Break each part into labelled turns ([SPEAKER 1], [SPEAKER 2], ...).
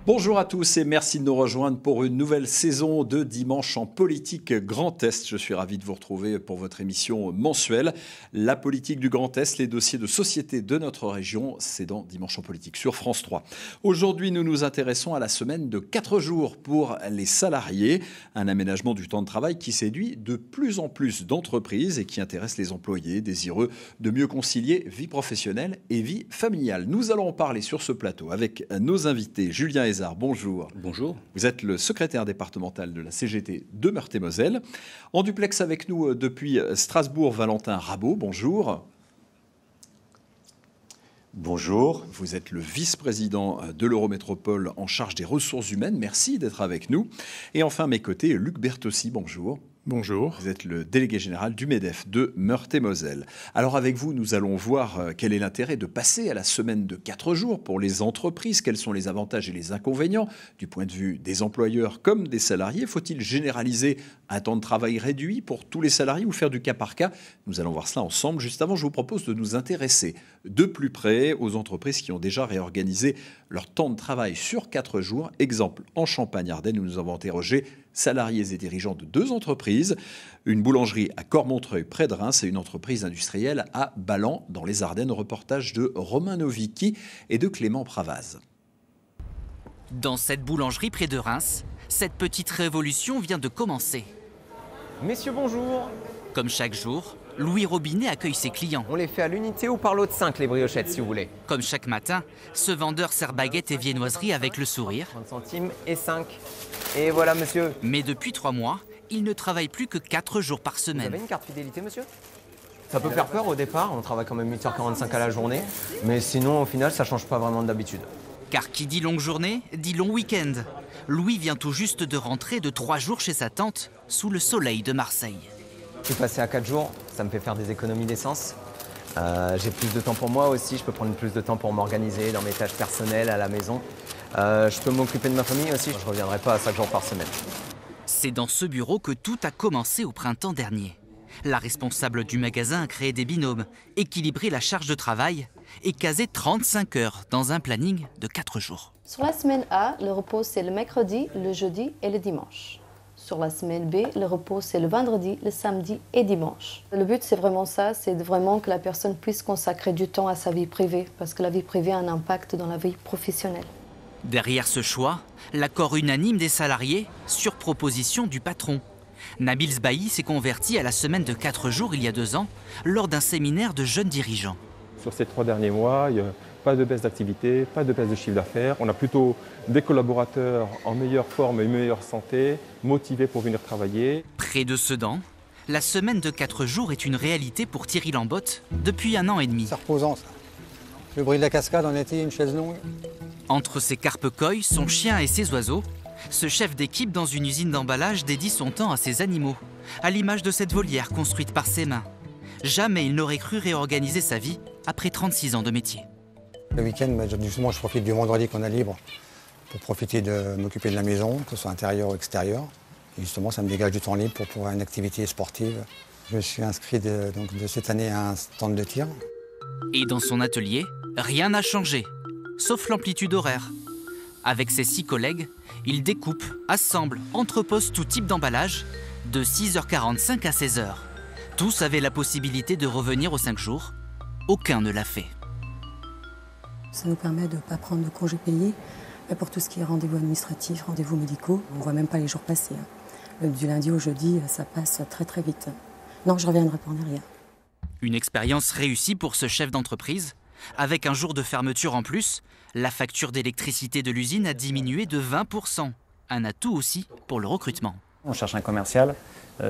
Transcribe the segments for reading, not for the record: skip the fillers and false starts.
[SPEAKER 1] Bonjour à tous et merci de nous rejoindre pour une nouvelle saison de Dimanche en politique Grand Est. Je suis ravi de vous retrouver pour votre émission mensuelle. La politique du Grand Est, les dossiers de société de notre région, c'est dans Dimanche en politique sur France 3. Aujourd'hui, nous nous intéressons à la semaine de 4 jours pour les salariés. Un aménagement du temps de travail qui séduit de plus en plus d'entreprises et qui intéresse les employés désireux de mieux concilier vie professionnelle et vie familiale. Nous allons en parler sur ce plateau avec nos invités. Julien Hézard, bonjour.
[SPEAKER 2] Bonjour.
[SPEAKER 1] Vous êtes le secrétaire départemental de la CGT de Meurthe-et-Moselle. En duplex avec nous depuis Strasbourg, Valentin Rabault, bonjour.
[SPEAKER 3] Bonjour.
[SPEAKER 1] Vous êtes le vice-président de l'Eurométropole en charge des ressources humaines. Merci d'être avec nous. Et enfin, à mes côtés, Luc Bertossi, bonjour.
[SPEAKER 4] Bonjour.
[SPEAKER 1] Vous êtes le délégué général du MEDEF de Meurthe-et-Moselle. Alors avec vous, nous allons voir quel est l'intérêt de passer à la semaine de 4 jours pour les entreprises. Quels sont les avantages et les inconvénients du point de vue des employeurs comme des salariés? Faut-il généraliser un temps de travail réduit pour tous les salariés ou faire du cas par cas? Nous allons voir cela ensemble. Juste avant, je vous propose de nous intéresser de plus près aux entreprises qui ont déjà réorganisé leur temps de travail sur 4 jours. Exemple, en Champagne-Ardenne, où nous avons interrogé salariés et dirigeants de 2 entreprises, une boulangerie à Cormontreuil près de Reims et une entreprise industrielle à Ballan dans les Ardennes. Reportage de Romain Novicki et de Clément Pravaz.
[SPEAKER 5] Dans cette boulangerie près de Reims, cette petite révolution vient de commencer.
[SPEAKER 6] Messieurs, bonjour.
[SPEAKER 5] Comme chaque jour, Louis Robinet accueille ses clients.
[SPEAKER 6] On les fait à l'unité ou par lot de 5, les briochettes, si vous voulez.
[SPEAKER 5] Comme chaque matin, ce vendeur sert baguettes et viennoiseries avec le sourire.
[SPEAKER 6] 30 centimes et 5. Et voilà, monsieur.
[SPEAKER 5] Mais depuis 3 mois, il ne travaille plus que 4 jours par
[SPEAKER 6] Vous
[SPEAKER 5] semaine.
[SPEAKER 6] avez une carte fidélité, monsieur? Ça peut faire peur au départ, on travaille quand même 8h45 à la journée. Mais sinon, au final, ça change pas vraiment d'habitude.
[SPEAKER 5] Car qui dit longue journée, dit long week-end. Louis vient tout juste de rentrer de 3 jours chez sa tante, sous le soleil de Marseille.
[SPEAKER 6] Je suis passé à 4 jours, ça me fait faire des économies d'essence. J'ai plus de temps pour moi aussi, je peux prendre plus de temps pour m'organiser dans mes tâches personnelles à la maison. Je peux m'occuper de ma famille aussi, je ne reviendrai pas à 5 jours par semaine.
[SPEAKER 5] C'est dans ce bureau que tout a commencé au printemps dernier. La responsable du magasin a créé des binômes, équilibré la charge de travail et casé 35 heures dans un planning de 4 jours.
[SPEAKER 7] Sur la semaine A, le repos c'est le mercredi, le jeudi et le dimanche. Sur la semaine B, le repos c'est le vendredi, le samedi et dimanche. Le but c'est vraiment ça, c'est vraiment que la personne puisse consacrer du temps à sa vie privée, parce que la vie privée a un impact dans la vie professionnelle.
[SPEAKER 5] Derrière ce choix, l'accord unanime des salariés sur proposition du patron. Nabil Sbahi s'est converti à la semaine de 4 jours il y a 2 ans, lors d'un séminaire de jeunes dirigeants.
[SPEAKER 4] Sur ces 3 derniers mois, il n'y a pas de baisse d'activité, pas de baisse de chiffre d'affaires. On a plutôt des collaborateurs en meilleure forme et meilleure santé, motivés pour venir travailler.
[SPEAKER 5] Près de Sedan, la semaine de 4 jours est une réalité pour Thierry Lambotte depuis 1 an et demi.
[SPEAKER 8] C'est reposant ça. Le bruit de la cascade en été, une chaise longue.
[SPEAKER 5] Entre ses carpe-coïs, son chien et ses oiseaux, ce chef d'équipe dans une usine d'emballage dédie son temps à ses animaux, à l'image de cette volière construite par ses mains. Jamais il n'aurait cru réorganiser sa vie après 36 ans de métier.
[SPEAKER 8] Le week-end, justement, je profite du vendredi qu'on a libre pour profiter de m'occuper de la maison, que ce soit intérieur ou extérieur. Et justement, ça me dégage du temps libre pour pouvoir une activité sportive. Je suis inscrit de cette année à un stand de tir.
[SPEAKER 5] Et dans son atelier, rien n'a changé, sauf l'amplitude horaire. Avec ses 6 collègues, il découpe, assemble, entrepose tout type d'emballage, de 6h45 à 16h. Tous avaient la possibilité de revenir aux 5 jours. Aucun ne l'a fait.
[SPEAKER 9] Ça nous permet de ne pas prendre de congés payés pour tout ce qui est rendez-vous administratifs, rendez-vous médicaux. On ne voit même pas les jours passer. Du lundi au jeudi, ça passe très très vite. Non, je ne reviendrai pas en arrière.
[SPEAKER 5] Une expérience réussie pour ce chef d'entreprise. Avec un jour de fermeture en plus, la facture d'électricité de l'usine a diminué de 20%. Un atout aussi pour le recrutement.
[SPEAKER 10] On cherche un commercial.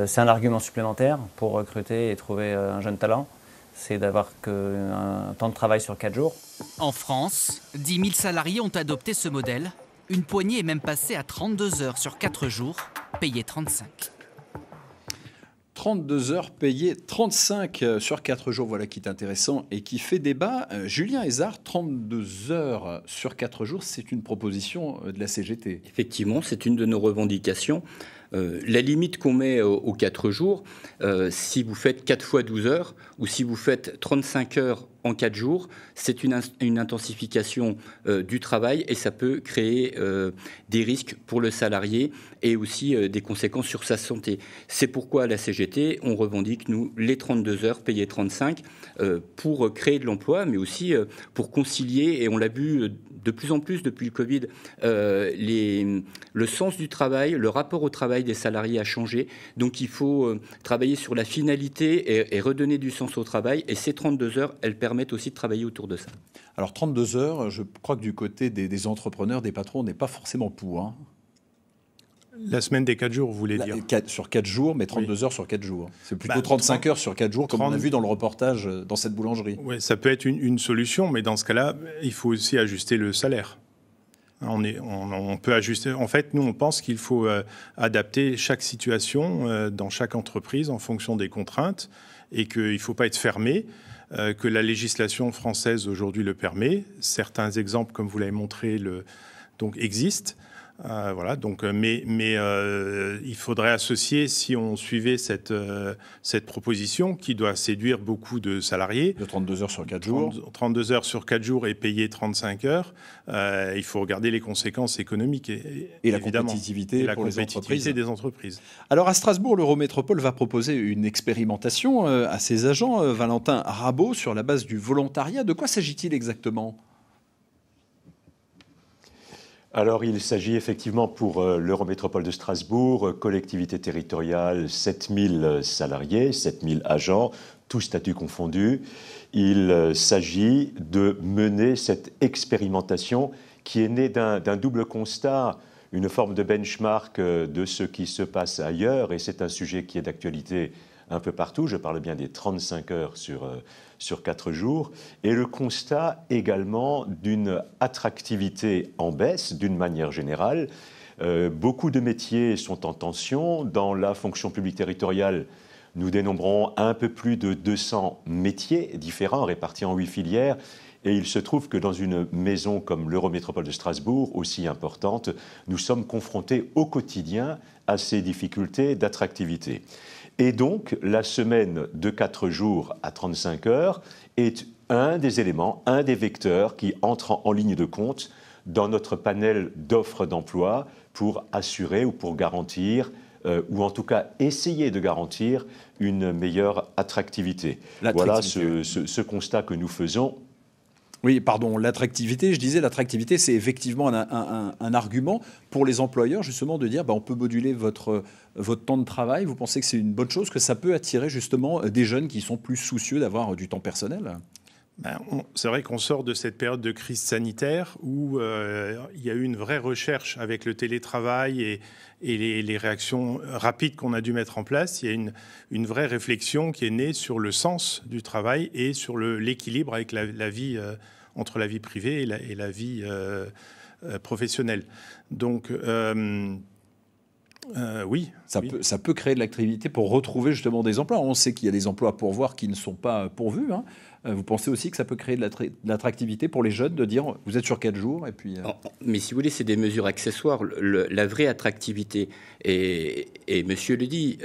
[SPEAKER 10] C'est un argument supplémentaire pour recruter et trouver un jeune talent. C'est d'avoir un temps de travail sur 4 jours.
[SPEAKER 5] En France, 10 000 salariés ont adopté ce modèle. Une poignée est même passée à 32 heures sur 4 jours, payées 35.
[SPEAKER 1] 32 heures payées 35 sur 4 jours, voilà qui est intéressant et qui fait débat. Julien Hézard, 32 heures sur 4 jours, c'est une proposition de la CGT.
[SPEAKER 2] Effectivement, c'est une de nos revendications. La limite qu'on met aux 4 jours, si vous faites 4 fois 12 heures ou si vous faites 35 heures en 4 jours, c'est une intensification du travail et ça peut créer des risques pour le salarié et aussi des conséquences sur sa santé. C'est pourquoi à la CGT, on revendique, nous, les 32 heures payées 35 pour créer de l'emploi, mais aussi pour concilier, et on l'a vu de plus en plus depuis le Covid, le sens du travail, le rapport au travail des salariés a changé. Donc il faut travailler sur la finalité et redonner du sens au travail. Et ces 32 heures, elles permettent aussi de travailler autour de ça.
[SPEAKER 1] Alors 32 heures, je crois que du côté des entrepreneurs, des patrons, on n'est pas forcément pour. Hein.
[SPEAKER 3] La semaine des 4 jours, vous voulez dire
[SPEAKER 1] sur 4 jours, mais 32 heures sur 4 jours. C'est plutôt 35 heures sur 4 jours, comme on a vu dans le reportage dans cette boulangerie.
[SPEAKER 3] Oui, ça peut être une solution, mais dans ce cas-là, il faut aussi ajuster le salaire. On peut ajuster. En fait, nous, on pense qu'il faut adapter chaque situation dans chaque entreprise en fonction des contraintes et qu'il ne faut pas être fermé, que la législation française aujourd'hui le permet. Certains exemples, comme vous l'avez montré, existent. Voilà, donc, mais il faudrait associer, si on suivait cette proposition qui doit séduire beaucoup de salariés.
[SPEAKER 1] De 32 heures sur 4 jours.
[SPEAKER 3] 32 heures sur 4 jours et payer 35 heures. Il faut regarder les conséquences économiques
[SPEAKER 1] et la compétitivité,
[SPEAKER 3] des entreprises.
[SPEAKER 1] Alors à Strasbourg, l'Eurométropole va proposer une expérimentation à ses agents. Valentin Rabault, sur la base du volontariat. De quoi s'agit-il exactement ?
[SPEAKER 11] Alors, il s'agit effectivement pour l'Eurométropole de Strasbourg, collectivité territoriale, 7000 salariés, 7000 agents, tous statuts confondus. Il s'agit de mener cette expérimentation qui est née d'un double constat, une forme de benchmark de ce qui se passe ailleurs, et c'est un sujet qui est d'actualité un peu partout. Je parle bien des 35 heures sur 4 jours, et le constat également d'une attractivité en baisse d'une manière générale. Beaucoup de métiers sont en tension. Dans la fonction publique territoriale, nous dénombrons un peu plus de 200 métiers différents répartis en 8 filières. Et il se trouve que dans une maison comme l'Eurométropole de Strasbourg, aussi importante, nous sommes confrontés au quotidien à ces difficultés d'attractivité. Et donc, la semaine de 4 jours à 35 heures est un des éléments, un des vecteurs qui entrent en ligne de compte dans notre panel d'offres d'emploi pour assurer ou pour garantir, ou en tout cas essayer de garantir, une meilleure attractivité. Voilà ce constat que nous faisons.
[SPEAKER 1] Oui, pardon, l'attractivité, je disais, l'attractivité, c'est effectivement un argument pour les employeurs, justement, de dire on peut moduler votre temps de travail. Vous pensez que c'est une bonne chose, que ça peut attirer justement des jeunes qui sont plus soucieux d'avoir du temps personnel ?
[SPEAKER 3] C'est vrai qu'on sort de cette période de crise sanitaire où il y a eu une vraie recherche avec le télétravail et les réactions rapides qu'on a dû mettre en place. Il y a une vraie réflexion qui est née sur le sens du travail et sur l'équilibre avec la vie, entre la vie privée et la vie professionnelle. Donc, oui.
[SPEAKER 1] Ça peut créer de l'activité pour retrouver justement des emplois. On sait qu'il y a des emplois à pourvoir qui ne sont pas pourvus. Hein. Vous pensez aussi que ça peut créer de l'attractivité pour les jeunes de dire vous êtes sur 4 jours et puis...
[SPEAKER 2] Mais si vous voulez, c'est des mesures accessoires. La vraie attractivité, et monsieur le dit,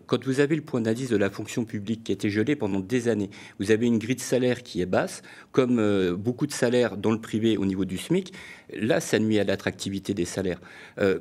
[SPEAKER 2] quand vous avez le point d'indice de la fonction publique qui a été gelé pendant des années, vous avez une grille de salaire qui est basse, comme beaucoup de salaires dans le privé au niveau du SMIC, là, ça nuit à l'attractivité des salaires.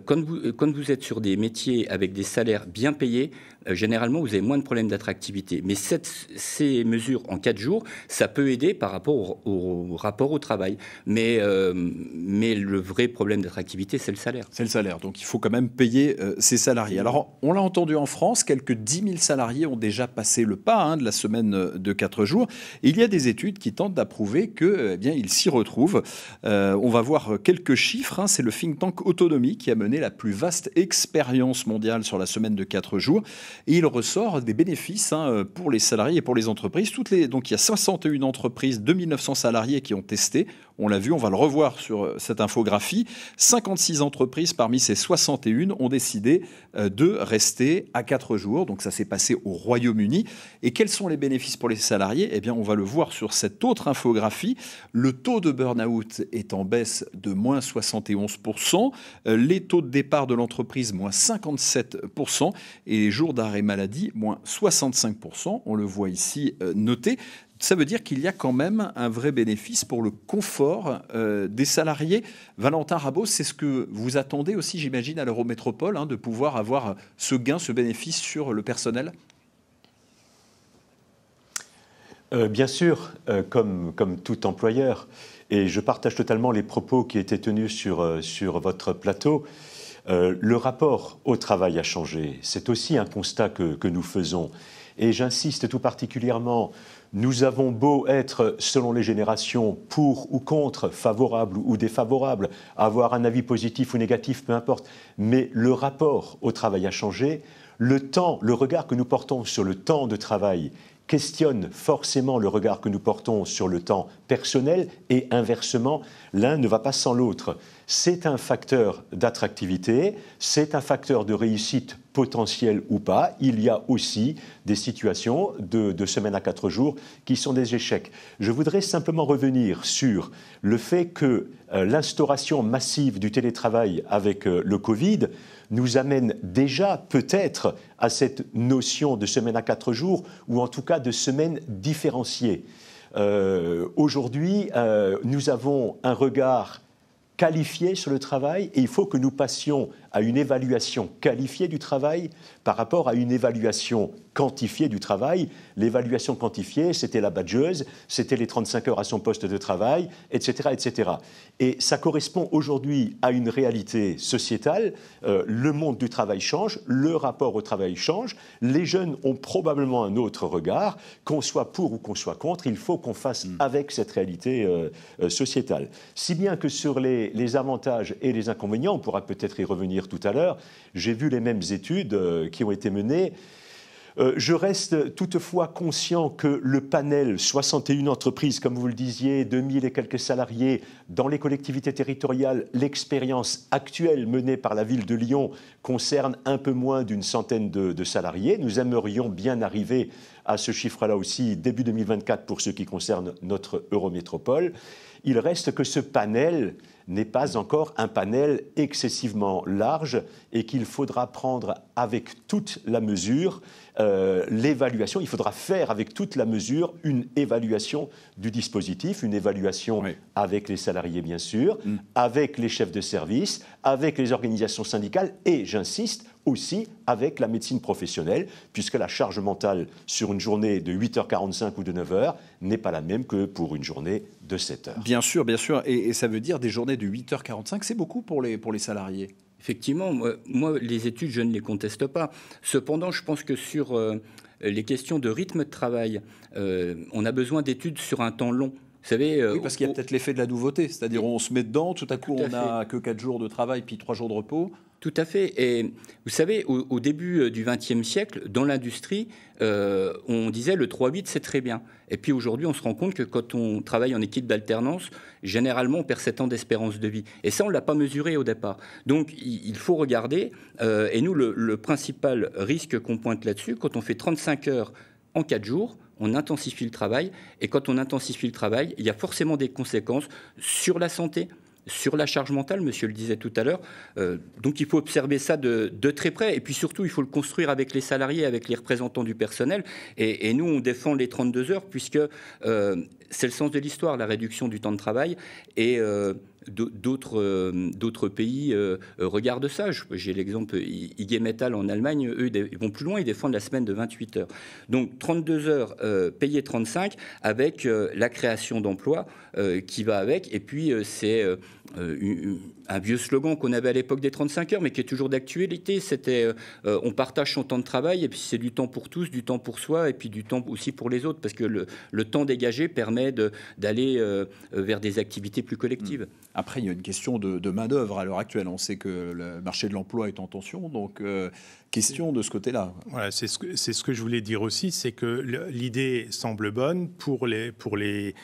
[SPEAKER 2] Quand vous êtes sur des métiers avec des salaires bien payés, généralement, vous avez moins de problèmes d'attractivité. Mais ces mesures en 4 jours, ça peut aider par rapport au rapport au travail. Mais le vrai problème d'attractivité, c'est le salaire.
[SPEAKER 1] C'est le salaire. Donc, il faut quand même payer ses salariés. Alors, on l'a entendu en France, quelques 10 000 salariés ont déjà passé le pas de la semaine de 4 jours. Et il y a des études qui tentent d'approuver qu'ils s'y retrouvent. On va voir quelques chiffres. C'est le think tank Autonomie qui a mené la plus vaste expérience mondiale sur la semaine de 4 jours. Et il ressort des bénéfices pour les salariés et pour les entreprises. Donc il y a 61 entreprises, 2900 salariés qui ont testé On l'a vu, on va le revoir sur cette infographie. 56 entreprises parmi ces 61 ont décidé de rester à 4 jours. Donc ça s'est passé au Royaume-Uni. Et quels sont les bénéfices pour les salariés? Eh bien, on va le voir sur cette autre infographie. Le taux de burn-out est en baisse de moins 71%. Les taux de départ de l'entreprise, moins 57%. Et les jours d'arrêt maladie, moins 65%. On le voit ici noté. Ça veut dire qu'il y a quand même un vrai bénéfice pour le confort des salariés. Valentin Rabault, c'est ce que vous attendez aussi, j'imagine, à l'Eurométropole, de pouvoir avoir ce gain, ce bénéfice sur le personnel?
[SPEAKER 11] Bien sûr, comme tout employeur. Et je partage totalement les propos qui étaient tenus sur votre plateau. Le rapport au travail a changé. C'est aussi un constat que nous faisons. Et j'insiste tout particulièrement, nous avons beau être, selon les générations, pour ou contre, favorable ou défavorable, avoir un avis positif ou négatif, peu importe, mais le rapport au travail a changé. Le regard que nous portons sur le temps de travail questionne forcément le regard que nous portons sur le temps personnel et inversement, l'un ne va pas sans l'autre. C'est un facteur d'attractivité, c'est un facteur de réussite potentielle ou pas. Il y a aussi des situations de semaine à 4 jours qui sont des échecs. Je voudrais simplement revenir sur le fait que l'instauration massive du télétravail avec le Covid nous amène déjà peut-être à cette notion de semaine à 4 jours ou en tout cas de semaine différenciée. Aujourd'hui, nous avons un regard qualifié sur le travail et il faut que nous passions à une évaluation qualifiée du travail par rapport à une évaluation quantifiée du travail. L'évaluation quantifiée, c'était la badgeuse, c'était les 35 heures à son poste de travail, etc. etc. Et ça correspond aujourd'hui à une réalité sociétale. Le monde du travail change, le rapport au travail change, les jeunes ont probablement un autre regard, qu'on soit pour ou qu'on soit contre, il faut qu'on fasse avec cette réalité sociétale. Si bien que sur les avantages et les inconvénients, on pourra peut-être y revenir tout à l'heure, j'ai vu les mêmes études qui ont été menées. Je reste toutefois conscient que le panel 61 entreprises, comme vous le disiez, 2000 et quelques salariés, dans les collectivités territoriales, l'expérience actuelle menée par la ville de Lyon concerne un peu moins d'une centaine de salariés. Nous aimerions bien arriver à ce chiffre-là aussi début 2024 pour ce qui concerne notre Eurométropole. Il reste que ce panel n'est pas encore un panel excessivement large et qu'il faudra prendre avec toute la mesure l'évaluation. Il faudra faire avec toute la mesure une évaluation du dispositif, une évaluation avec les salariés bien sûr, avec les chefs de service, avec les organisations syndicales et, j'insiste, aussi avec la médecine professionnelle, puisque la charge mentale sur une journée de 8h45 ou de 9h n'est pas la même que pour une journée de 7h.
[SPEAKER 1] Bien sûr, bien sûr. Et ça veut dire des journées de 8h45, c'est beaucoup pour les salariés.
[SPEAKER 2] Effectivement, moi, les études, je ne les conteste pas. Cependant, je pense que sur les questions de rythme de travail, on a besoin d'études sur un temps long. Vous savez,
[SPEAKER 1] oui, parce qu'il y a peut-être l'effet de la nouveauté, c'est-à-dire on se met dedans, tout à coup on n'a que 4 jours de travail puis 3 jours de repos.
[SPEAKER 2] Tout à fait. Et vous savez, au début du XXe siècle, dans l'industrie, on disait le 3-8, c'est très bien. Et puis aujourd'hui, on se rend compte que quand on travaille en équipe d'alternance, généralement, on perd 7 ans d'espérance de vie. Et ça, on ne l'a pas mesuré au départ. Donc, il faut regarder. Et nous, le principal risque qu'on pointe là-dessus, quand on fait 35 heures en 4 jours, on intensifie le travail. Et quand on intensifie le travail, il y a forcément des conséquences sur la santé, sur la charge mentale, monsieur le disait tout à l'heure. Donc il faut observer ça de très près. Et puis surtout, il faut le construire avec les salariés, avec les représentants du personnel. Et nous, on défend les 32 heures puisque c'est le sens de l'histoire, la réduction du temps de travail. Et d'autres pays regardent ça. J'ai l'exemple IG Metall en Allemagne. Eux, ils vont plus loin, ils défendent la semaine de 28 heures. Donc 32 heures payées 35 avec la création d'emplois qui va avec. Et puis c'est un vieux slogan qu'on avait à l'époque des 35 heures, mais qui est toujours d'actualité. C'était on partage son temps de travail et puis c'est du temps pour tous, du temps pour soi et puis du temps aussi pour les autres, parce que le temps dégagé permet d'aller vers des activités plus collectives.
[SPEAKER 1] Après, il y a une question de main-d'œuvre à l'heure actuelle. On sait que le marché de l'emploi est en tension, donc question de ce côté-là.
[SPEAKER 3] Voilà, c'est ce que je voulais dire aussi, c'est que l'idée semble bonne pour les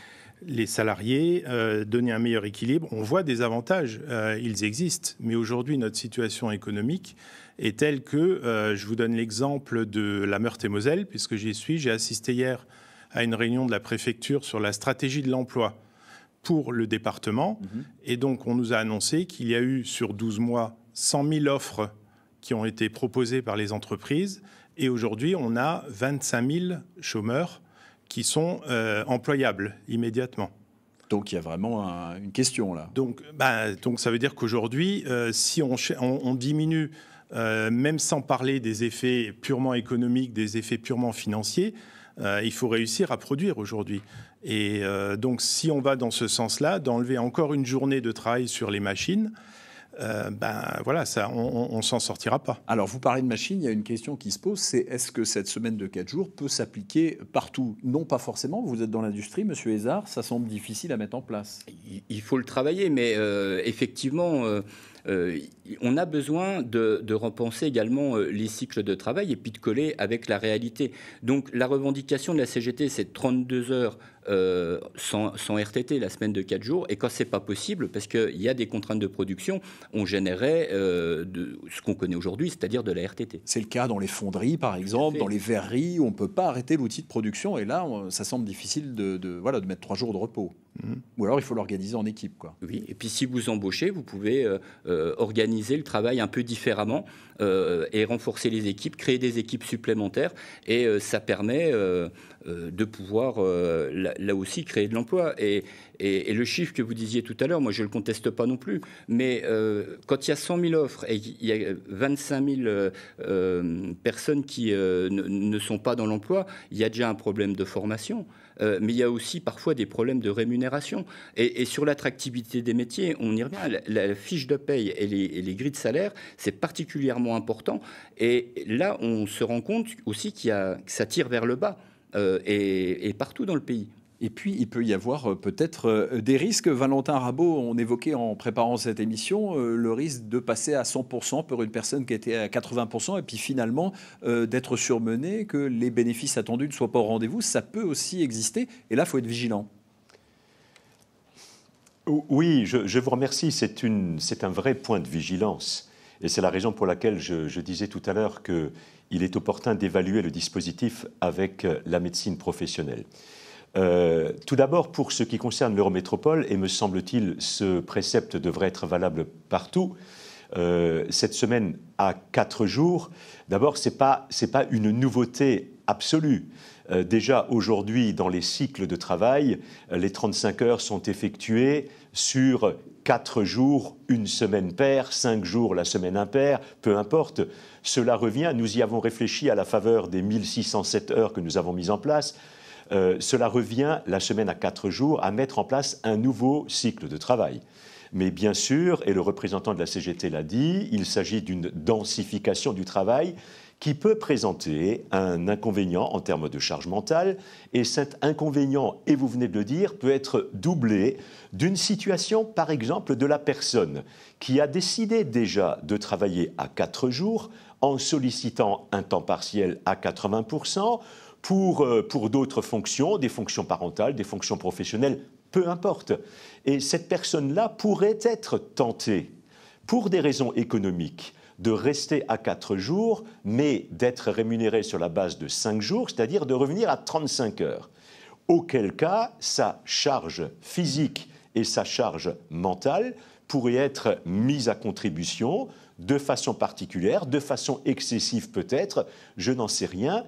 [SPEAKER 3] les salariés, donner un meilleur équilibre. On voit des avantages, ils existent. Mais aujourd'hui, notre situation économique est telle que, je vous donne l'exemple de la Meurthe-et-Moselle, puisque j'y suis. J'ai assisté hier à une réunion de la préfecture sur la stratégie de l'emploi pour le département. Et donc, on nous a annoncé qu'il y a eu, sur 12 mois, 100 000 offres qui ont été proposées par les entreprises. Et aujourd'hui, on a 25 000 chômeurs qui sont employables immédiatement.
[SPEAKER 1] Donc il y a vraiment une question là.
[SPEAKER 3] Donc ça veut dire qu'aujourd'hui, si on diminue, même sans parler des effets purement économiques, des effets purement financiers, il faut réussir à produire aujourd'hui. Et donc si on va dans ce sens-là, d'enlever encore une journée de travail sur les machines, voilà, ça, on s'en sortira pas.
[SPEAKER 1] Alors, vous parlez de machines, il y a une question qui se pose, c'est est-ce que cette semaine de 4 jours peut s'appliquer partout? Non, pas forcément. Vous êtes dans l'industrie, Monsieur Hézard, ça semble difficile à mettre en place.
[SPEAKER 2] Il faut le travailler, mais effectivement, on a besoin de repenser également les cycles de travail et puis de coller avec la réalité. Donc, la revendication de la CGT, c'est de 32 heures sans RTT, la semaine de 4 jours. Et quand c'est pas possible, parce qu'il y a des contraintes de production, on générait ce qu'on connaît aujourd'hui, c'est-à-dire de la RTT.
[SPEAKER 1] C'est le cas dans les fonderies, par exemple, dans les verreries, où on ne peut pas arrêter l'outil de production. Et là, ça semble difficile de mettre 3 jours de repos. Ou alors, il faut l'organiser en équipe, quoi.
[SPEAKER 2] Oui, et puis si vous embauchez, vous pouvez organiser le travail un peu différemment et renforcer les équipes, créer des équipes supplémentaires. Et ça permet de pouvoir, là aussi, créer de l'emploi. Et le chiffre que vous disiez tout à l'heure, moi, je ne le conteste pas non plus. Mais quand il y a 100 000 offres et il y a 25 000 personnes qui ne sont pas dans l'emploi, il y a déjà un problème de formation. Mais il y a aussi parfois des problèmes de rémunération. Et sur l'attractivité des métiers, on y revient. La fiche de paye et les grilles de salaire, c'est particulièrement important. Et là, on se rend compte aussi que ça tire vers le bas et partout dans le pays.
[SPEAKER 1] Et puis, il peut y avoir peut-être des risques. Valentin Rabault, on évoquait en préparant cette émission le risque de passer à 100% pour une personne qui était à 80% et puis finalement d'être surmené, que les bénéfices attendus ne soient pas au rendez-vous. Ça peut aussi exister et là, il faut être vigilant.
[SPEAKER 11] Oui, je vous remercie. C'est un vrai point de vigilance. Et c'est la raison pour laquelle je disais tout à l'heure qu'il est opportun d'évaluer le dispositif avec la médecine professionnelle. Tout d'abord, pour ce qui concerne l'Eurométropole, et me semble-t-il, ce précepte devrait être valable partout, cette semaine à 4 jours, d'abord, c'est pas une nouveauté absolue. Déjà, aujourd'hui, dans les cycles de travail, les 35 heures sont effectuées sur 4 jours, une semaine paire, 5 jours, la semaine impaire, peu importe. Cela revient, nous y avons réfléchi à la faveur des 1607 heures que nous avons mises en place. Cela revient, la semaine à 4 jours, à mettre en place un nouveau cycle de travail. Mais bien sûr, et le représentant de la CGT l'a dit, il s'agit d'une densification du travail qui peut présenter un inconvénient en termes de charge mentale. Et cet inconvénient, et vous venez de le dire, peut être doublé d'une situation, par exemple, de la personne qui a décidé déjà de travailler à 4 jours en sollicitant un temps partiel à 80%, pour d'autres fonctions, des fonctions parentales, des fonctions professionnelles, peu importe. Et cette personne-là pourrait être tentée, pour des raisons économiques, de rester à 4 jours, mais d'être rémunérée sur la base de 5 jours, c'est-à-dire de revenir à 35 heures. Auquel cas, sa charge physique et sa charge mentale pourraient être mises à contribution de façon particulière, de façon excessive peut-être, je n'en sais rien.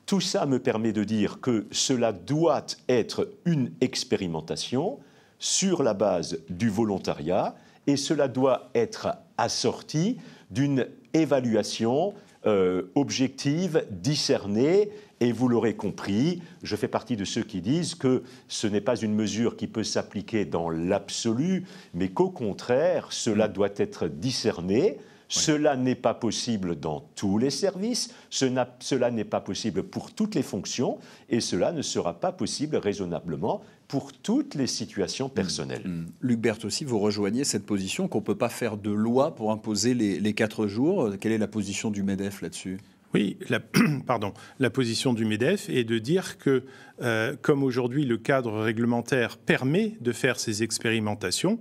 [SPEAKER 11] Tout ça me permet de dire que cela doit être une expérimentation sur la base du volontariat et cela doit être assorti d'une évaluation objective, discernée. Et vous l'aurez compris, je fais partie de ceux qui disent que ce n'est pas une mesure qui peut s'appliquer dans l'absolu, mais qu'au contraire, cela doit être discerné. Cela n'est pas possible dans tous les services, cela n'est pas possible pour toutes les fonctions et cela ne sera pas possible raisonnablement pour toutes les situations personnelles.
[SPEAKER 1] Luc Berthe aussi, vous rejoignez cette position qu'on ne peut pas faire de loi pour imposer les 4 jours. Quelle est la position du MEDEF là-dessus ?
[SPEAKER 3] Oui, la position du MEDEF est de dire que, comme aujourd'hui le cadre réglementaire permet de faire ces expérimentations,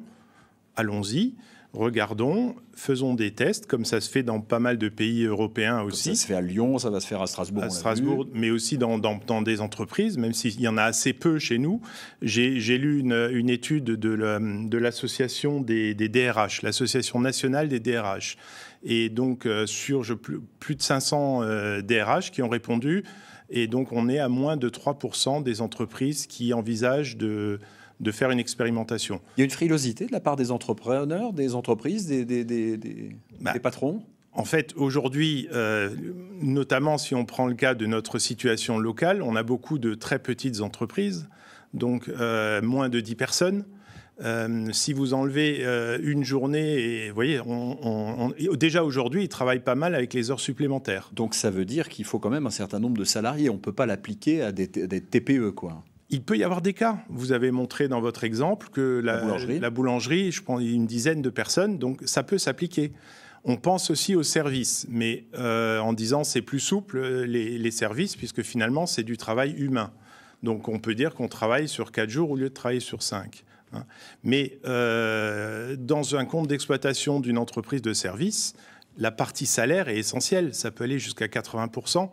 [SPEAKER 3] allons-y, regardons, faisons des tests, comme ça se fait dans pas mal de pays européens aussi.
[SPEAKER 1] Ça se fait à Lyon, ça va se faire à Strasbourg.
[SPEAKER 3] À Strasbourg, mais aussi dans des entreprises, même s'il y en a assez peu chez nous. J'ai lu une étude de l'association des DRH, l'Association nationale des DRH. Et donc, sur plus de 500 DRH qui ont répondu. Et donc, on est à moins de 3% des entreprises qui envisagent de faire une expérimentation.
[SPEAKER 1] Il y a une frilosité de la part des entrepreneurs, des entreprises, des patrons?
[SPEAKER 3] En fait, aujourd'hui, notamment si on prend le cas de notre situation locale, on a beaucoup de très petites entreprises, donc moins de 10 personnes. Si vous enlevez une journée, et vous voyez, déjà aujourd'hui, ils travaillent pas mal avec les heures supplémentaires.
[SPEAKER 1] Donc ça veut dire qu'il faut quand même un certain nombre de salariés. On ne peut pas l'appliquer à des TPE, quoi.
[SPEAKER 3] Il peut y avoir des cas. Vous avez montré dans votre exemple que la boulangerie, je prends une dizaine de personnes, donc ça peut s'appliquer. On pense aussi aux services, mais en disant c'est plus souple les services, puisque finalement c'est du travail humain. Donc on peut dire qu'on travaille sur 4 jours au lieu de travailler sur 5. Hein. Mais dans un compte d'exploitation d'une entreprise de service, la partie salaire est essentielle. Ça peut aller jusqu'à 80%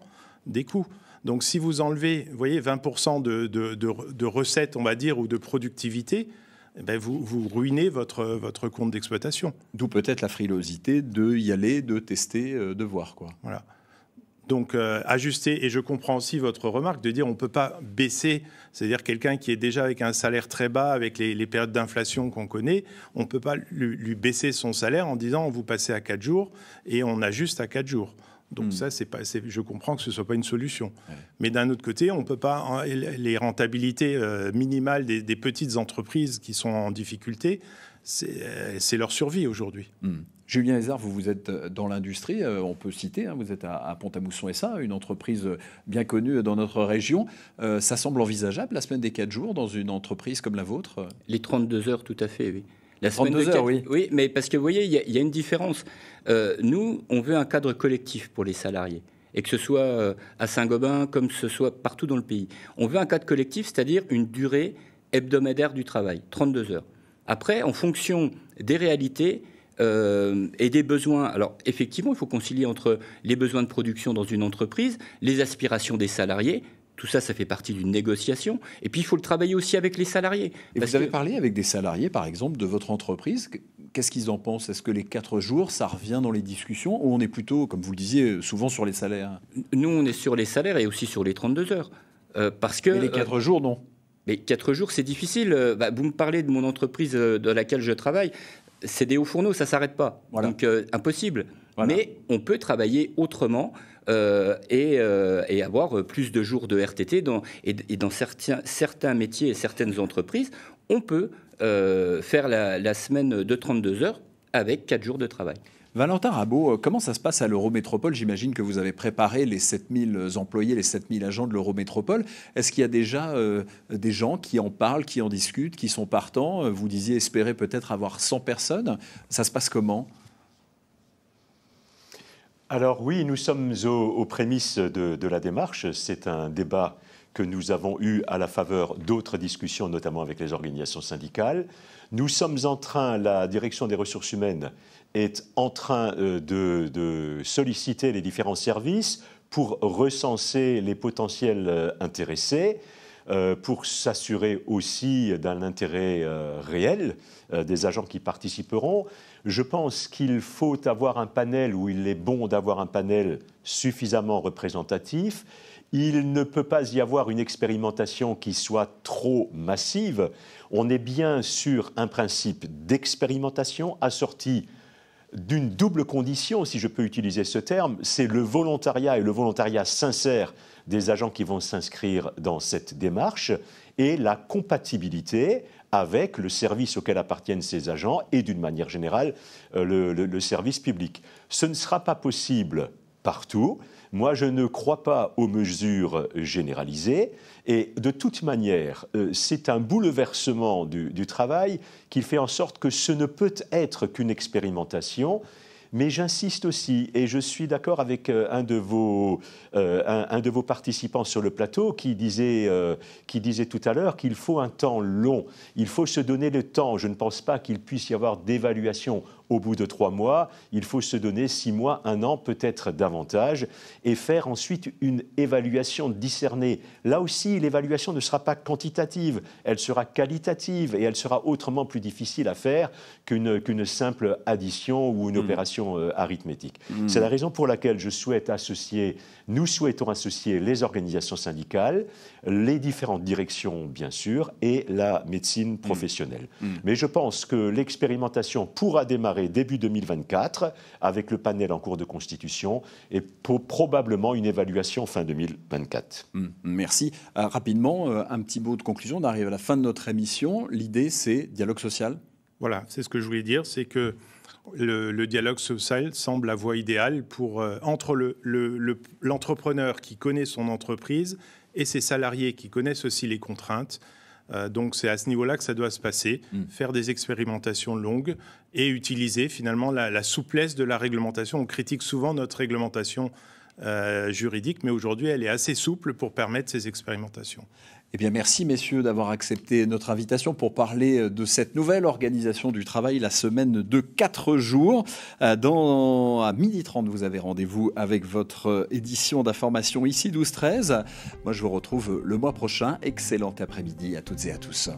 [SPEAKER 3] des coûts. Donc, si vous enlevez, vous voyez, 20% de recettes, on va dire, ou de productivité, eh bien, vous ruinez votre compte d'exploitation.
[SPEAKER 1] D'où peut-être la frilosité de y aller, de tester, de voir, quoi.
[SPEAKER 3] Voilà. Donc, ajuster, et je comprends aussi votre remarque de dire on ne peut pas baisser, c'est-à-dire quelqu'un qui est déjà avec un salaire très bas, avec les périodes d'inflation qu'on connaît, on ne peut pas lui baisser son salaire en disant vous passez à 4 jours et on ajuste à 4 jours. Donc ça, je comprends que ce ne soit pas une solution. Ouais. Mais d'un autre côté, on ne peut pas... Les rentabilités minimales des petites entreprises qui sont en difficulté, c'est leur survie aujourd'hui.
[SPEAKER 1] Julien Hézard, vous êtes dans l'industrie, on peut citer, hein, vous êtes à Pont-à-Mousson SA, une entreprise bien connue dans notre région. Ça semble envisageable, la semaine des 4 jours, dans une entreprise comme la vôtre?
[SPEAKER 2] Les 32 heures, tout à fait, oui. La
[SPEAKER 1] 32 heures, oui.
[SPEAKER 2] Oui, mais parce que vous voyez, il y a une différence. Nous, on veut un cadre collectif pour les salariés. Et que ce soit à Saint-Gobain, comme ce soit partout dans le pays. On veut un cadre collectif, c'est-à-dire une durée hebdomadaire du travail, 32 heures. Après, en fonction des réalités et des besoins, alors effectivement, il faut concilier entre les besoins de production dans une entreprise, les aspirations des salariés. Tout ça, ça fait partie d'une négociation. Et puis, il faut le travailler aussi avec les salariés.
[SPEAKER 1] Et vous avez parlé avec des salariés, par exemple, de votre entreprise. Qu'est-ce qu'ils en pensent? Est-ce que les 4 jours, ça revient dans les discussions? Ou on est plutôt, comme vous le disiez, souvent sur les salaires?
[SPEAKER 2] Nous, on est sur les salaires et aussi sur les 32 heures. Parce que,
[SPEAKER 1] mais les 4 jours, non?
[SPEAKER 2] Mais 4 jours, c'est difficile. Vous me parlez de mon entreprise dans laquelle je travaille. C'est des hauts fourneaux, ça ne s'arrête pas. Voilà. Donc, impossible. Voilà. Mais on peut travailler autrement. Et avoir plus de jours de RTT et dans certains métiers et certaines entreprises, on peut faire la semaine de 32 heures avec 4 jours de travail.
[SPEAKER 1] Valentin Rabault, comment ça se passe à l'Eurométropole? J'imagine que vous avez préparé les 7000 employés, les 7000 agents de l'Eurométropole. Est-ce qu'il y a déjà des gens qui en parlent, qui en discutent, qui sont partants? Vous disiez espérer peut-être avoir 100 personnes. Ça se passe comment?
[SPEAKER 11] Alors oui, nous sommes aux prémices de la démarche. C'est un débat que nous avons eu à la faveur d'autres discussions, notamment avec les organisations syndicales. Nous sommes en train, la direction des ressources humaines est en train de solliciter les différents services pour recenser les potentiels intéressés, pour s'assurer aussi d'un intérêt réel des agents qui participeront. Je pense qu'il faut avoir un panel, ou il est bon d'avoir un panel suffisamment représentatif. Il ne peut pas y avoir une expérimentation qui soit trop massive. On est bien sur un principe d'expérimentation assorti d'une double condition, si je peux utiliser ce terme, c'est le volontariat et le volontariat sincère des agents qui vont s'inscrire dans cette démarche et la compatibilité avec le service auquel appartiennent ces agents et d'une manière générale le service public. Ce ne sera pas possible partout. Moi, je ne crois pas aux mesures généralisées et de toute manière, c'est un bouleversement du travail qui fait en sorte que ce ne peut être qu'une expérimentation. Mais j'insiste aussi, et je suis d'accord avec un de vos participants sur le plateau qui disait tout à l'heure qu'il faut un temps long. Il faut se donner le temps. Je ne pense pas qu'il puisse y avoir d'évaluation au bout de 3 mois. Il faut se donner 6 mois, 1 an, peut-être davantage, et faire ensuite une évaluation discernée. Là aussi, l'évaluation ne sera pas quantitative, elle sera qualitative et elle sera autrement plus difficile à faire qu'une simple addition ou une opération arithmétique. C'est la raison pour laquelle nous souhaitons associer les organisations syndicales, les différentes directions, bien sûr, et la médecine professionnelle. Mais je pense que l'expérimentation pourra démarrer début 2024 avec le panel en cours de constitution et probablement une évaluation fin 2024.
[SPEAKER 1] Merci. Rapidement, un petit mot de conclusion. On arrive à la fin de notre émission. L'idée, c'est dialogue social.
[SPEAKER 3] Voilà, c'est ce que je voulais dire, c'est que le dialogue social semble la voie idéale entre l'entrepreneur qui connaît son entreprise et ses salariés qui connaissent aussi les contraintes. Donc c'est à ce niveau-là que ça doit se passer, faire des expérimentations longues et utiliser finalement la souplesse de la réglementation. On critique souvent notre réglementation juridique, mais aujourd'hui elle est assez souple pour permettre ces expérimentations.
[SPEAKER 1] Eh bien, merci messieurs d'avoir accepté notre invitation pour parler de cette nouvelle organisation du travail, la semaine de 4 jours. À 12h30, vous avez rendez-vous avec votre édition d'information ici 12-13. Moi, je vous retrouve le mois prochain. Excellent après-midi à toutes et à tous.